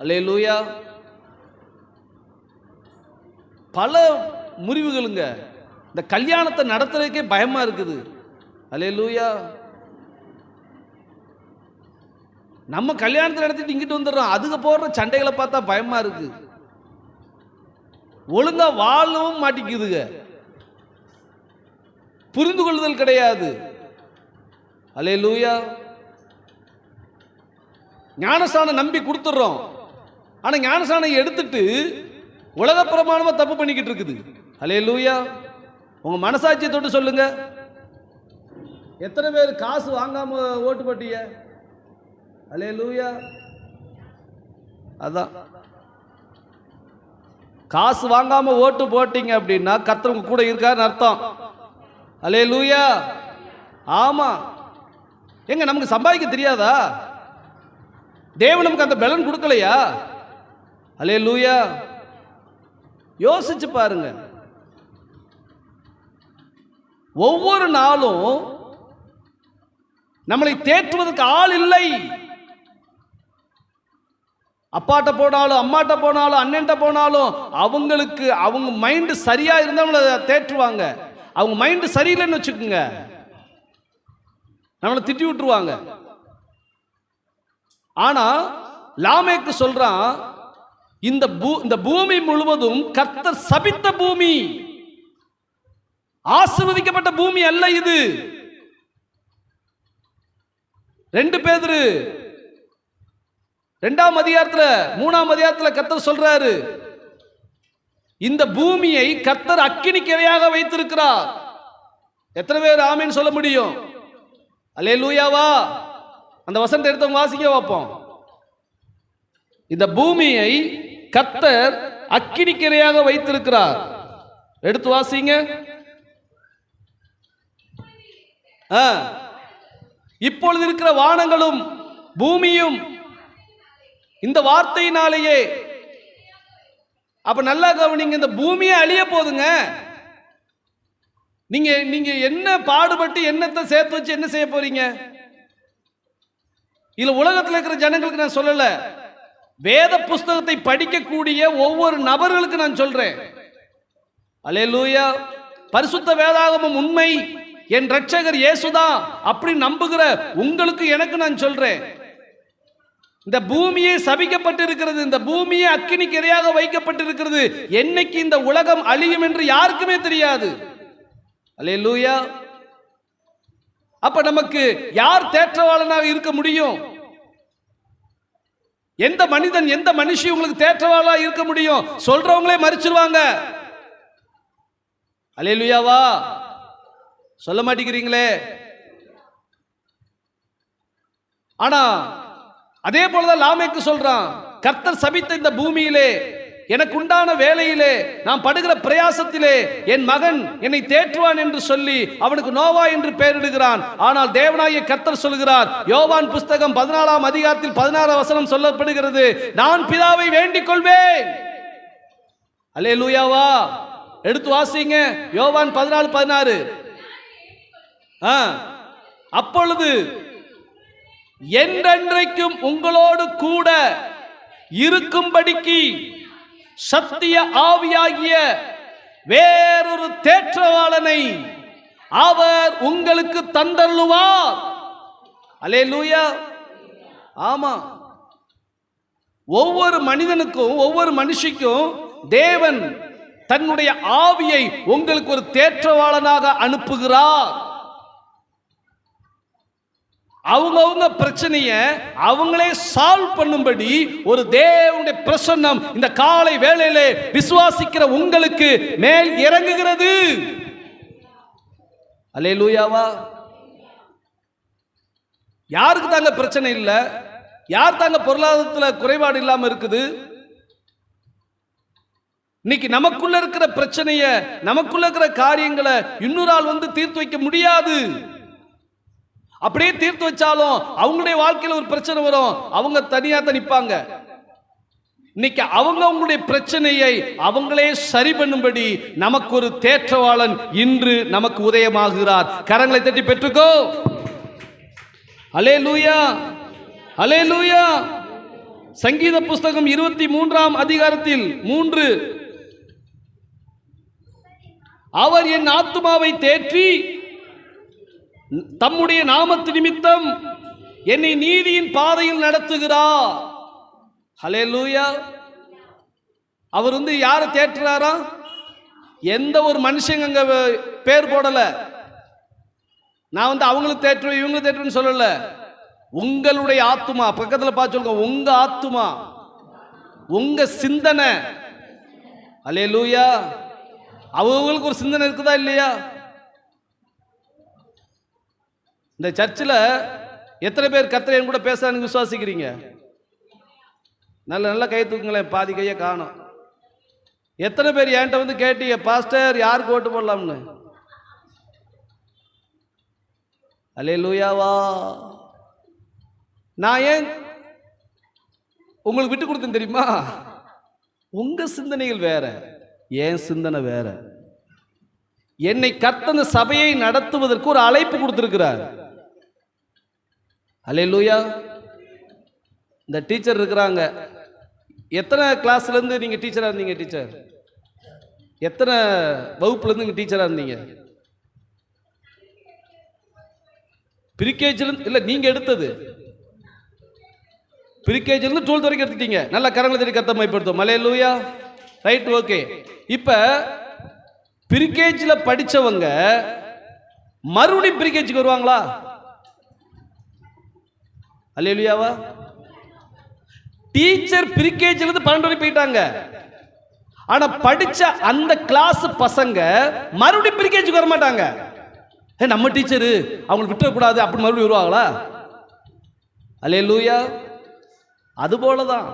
அல்லேலூயா. பல முறிவுகளுங்க. இந்த கல்யாணத்தை நடத்துறதுக்கே பயமா இருக்குது. அல்லேலூயா. நம்ம கல்யாணத்தை நடத்திட்டு இங்கிட்டு வந்துடுறோம், அதுக்கு போடுற சண்டைகளை பார்த்தா பயமா இருக்கு. ஒழுங்கா வாழவும் மாட்டிக்குதுங்க, புரிந்து கொள்ளுதல் கிடையாது. அல்லேலூயா. ஞானஸ்நானம் நம்பி கொடுத்துடுறோம், ஆனா ஞானஸ்நானம் எடுத்துட்டு உலக பிரமாணமா தப்பு பண்ணிக்கிட்டு இருக்குது. அல்லேலூயா. உங்க மனசாட்சியை தொட்டு சொல்லுங்க, எத்தனை பேர் காசு வாங்காம ஓட்டு போட்டீங்க? அல்லேலூயா. அதான், காசு வாங்காம ஓட்டு போட்டீங்க அப்படின்னா கர்த்தர் உங்க கூட இருக்காருன்னு அர்த்தம். அல்லேலூயா. ஆமா. எங்க நமக்கு சம்பாதிக்க தெரியாதா? தேவன் நமக்கு அந்த பலன் கொடுக்கலையா? அல்லேலூயா. யோசிச்சு பாருங்க. ஒவ்வொரு நாளும் நம்மளை தேற்றுவதற்கு ஆள் இல்லை. அப்பாட்ட போனாலும் அம்மாட்ட போனாலும் அண்ணன்ட்ட போனாலும் அவங்களுக்கு அவங்க மைண்ட் சரியா இருந்தாலும் தேற்றுவாங்க. அவங்க மைண்ட் சரியில்லைன்னு வச்சுக்கோங்க, நம்மளை திட்டி விட்டுருவாங்க. ஆனா லாமேக்கு சொல்றான், இந்த பூமி முழுவதும் கர்த்தர் சபித்த பூமி, ஆசீர்வதிக்கப்பட்ட பூமி அல்ல இது. 2 பேதுரு 2ஆம் அதிகாரத்துல 3ஆம் அதிகாரத்துல கர்த்தர் சொல்றாரு, இந்த பூமியை கர்த்தர் அக்கினிக்கிரையாக வைத்திருக்கிறார். எத்தனை பேர் ஆமீன் சொல்ல முடியும்? அல்லேலூயாவா. அந்த வசனத்தை எடுத்து வாசிக்க வைப்போம். இந்த பூமியை கர்த்தர் அக்கினிக்கிரையாக வைத்திருக்கிறார். எடுத்து வாசிங்க. இப்பொழுது இருக்கிற வானங்களும் பூமியும் இந்த வார்த்தையினாலேயே. அப்ப நல்லா கவனிங்க, இந்த பூமியை அழிய போதுங்க. நீங்க என்ன பாடுபட்டு என்னத்தை சேர்த்து வச்சு என்ன செய்ய போறீங்க? இதுல உலகத்தில் இருக்கிற ஜனங்களுக்கு நான் சொல்லல, வேத புஸ்தகத்தை படிக்கக்கூடிய ஒவ்வொரு நபர்களுக்கு நான் சொல்றேன். அல்லேலூயா. பரிசுத்த வேதாகமம் உண்மை, என் இரட்சகர் இயேசுதான் அப்படி நம்புகிற உங்களுக்கு எனக்கு நான் சொல்றேன், இந்த பூமியே சபிக்கப்பட்டிருக்கிறது, இந்த பூமியே அக்கினிக்கு இரையாக வைக்கப்பட்டிருக்கிறது. என்னைக்கு இந்த உலகம் அழியும் என்று யாருக்குமே தெரியாது. அல்லேலூயா. அப்ப நமக்கு யார் தேற்றவாளனாக இருக்க முடியும்? எந்த மனிதன் எந்த மனுஷி உங்களுக்கு தேற்றவாளா இருக்க முடியும்? சொல்றவங்களே மறிச்சிருவாங்க. அல்லேலூயாவா. சொல்ல மாட்டேங்கிறீங்களே. ஆனா அதே போலதான் லாமேக்கு சொல்றான், கர்த்தர் சபித்த இந்த பூமியிலே, எனக்கு உண்டான வேலையிலே, நான் படுகிற பிரயாசத்திலே என் மகன் என்னை தேற்றுவான் என்று சொல்லி அவனுக்கு நோவா என்று பெயரிடுகிறான். ஆனால் தேவனாகிய கர்த்தர் சொல்கிறார், யோவான் புஸ்தகம் 14ஆம் அதிகாரத்தில் 16ஆம் வசனம் சொல்லப்படுகிறது, நான் பிதாவை வேண்டிக் கொள்வேன். அல்லேலூயாவா. எடுத்து வாசிங்க, யோவான் 14:16. அப்பொழுது என்றென்றைக்கும் உங்களோடு கூட இருக்கும்படிக்கு சத்திய ஆவியாகிய வேறொரு தேற்றவாளனை அவர் உங்களுக்கு தந்தருளுவார். அல்லேலூயா. ஆமா. ஒவ்வொரு மனிதனுக்கும் ஒவ்வொரு மனுஷிக்கும் தேவன் தன்னுடைய ஆவியை உங்களுக்கு ஒரு தேற்றவாளனாக அனுப்புகிறார். அவங்கவுங்க பிரச்சனைய அவங்களே சால்வ் பண்ணும்படி ஒரு தேவனுடைய பிரசன்னம் இந்த காலை வேளையிலே விசுவாசிக்கிற உங்களுக்கு மேல் இறங்குகிறது. அல்லேலூயாவா. யாருக்கு தாங்க பிரச்சனை இல்லை? யார் தாங்க பொருளாதாரத்தில் குறைபாடு இல்லாம இருக்குது? இன்னைக்கு நமக்குள்ள இருக்கிற பிரச்சனைய, நமக்குள்ள இருக்கிற காரியங்களை இன்னொரு ஆள் வந்து தீர்த்து வைக்க முடியாது. அப்படியே தீர்த்து வச்சாலும் அவங்களுடைய வாழ்க்கையில் ஒரு பிரச்சனை வரும், அவங்க தனியா தான் நிற்பாங்க. இன்னைக்கு அவங்களுடைய பிரச்சனையை அவங்களே சரி பண்ணும்படி நமக்கு ஒரு தேற்றவாளன் இன்று நமக்கு உதயமாகிறார். கரங்களை தட்டி பெற்றுக்கோ. அல்லேலூயா. அல்லேலூயா. சங்கீத புஸ்தகம் 23ஆம் அதிகாரத்தில் 3, அவர் என் ஆத்துமாவை தேற்றி தம்முடைய நாமத்து நிமித்தம் என்னை நீதியின் பாதையில் நடத்துகிறார். ஹல்லேலூயா. அவர் யாரை தேற்றுறாரா? எந்த ஒரு மனுஷங்க அங்க பேர் போடல. நான் அவங்களுக்கு தேற்றுவேன் இவங்களுக்கு தேற்றுவேன்னு சொல்லல. உங்களுடைய ஆத்துமா, பக்கத்தில் பார்த்து சொல்லுங்க, உங்க ஆத்துமா, உங்க சிந்தனை. ஹல்லேலூயா. அவங்களுக்கு ஒரு சிந்தனை இருக்குதா இல்லையா? இந்த சர்ச்சில் எத்தனை பேர் கர்த்தரை என் கூட பேசுறான்னு விசுவாசிக்கிறீங்க? நல்ல நல்ல கை தூக்குங்களேன். பாதி கையை காணும். எத்தனை பேர் என்கிட்ட கேட்டீங்க, பாஸ்டர் யாருக்கு ஓட்டு போடலாம்னு? அல்லேலூயாவா. நான் ஏன் உங்களுக்கு விட்டு கொடுத்தேன் தெரியுமா? உங்க சிந்தனைகள் வேற, என் சிந்தனை வேற. என்னை கர்த்தர் சபையை நடத்துவதற்கு ஒரு அழைப்பு கொடுத்திருக்கிறார். அல்லேலூயா. இந்த டீச்சர் இருக்கிறாங்க. எத்தனை கிளாஸ்ல இருந்து நீங்க டீச்சரா இருந்தீங்க? டீச்சர் எத்தனை வகுப்புல இருந்து டீச்சரா இருந்தீங்க? பிரிகேஜில இல்ல, நீங்க எடுத்தது பிரிகேஜில இருந்து 12th வரைக்கும் எடுத்துட்டீங்க. நல்ல கரங்களை தட்டி கர்த்தரை மகிமைப்படுத்துவோம். அல்லேலூயா. Right, okay. இப்ப பிரிகேஜில படிச்சவங்க மறுபடியும் பிரிகேஜுக்கு வருவாங்களா? அல்லேலூயாவா. டீச்சர் பிரிகேஜில இருந்து 12 வரை போயிட்டாங்க. ஆனா படிச்ச அந்த கிளாஸ் பசங்க மறுபடியும் பிரிகேஜுக்கு வர மாட்டாங்க. நம்ம டீச்சரு அவங்களுக்கு விட்டுறக்கூடாது அப்படி மறுபடியும் வருவாங்களா? அல்லேலூயா. அது போலதான்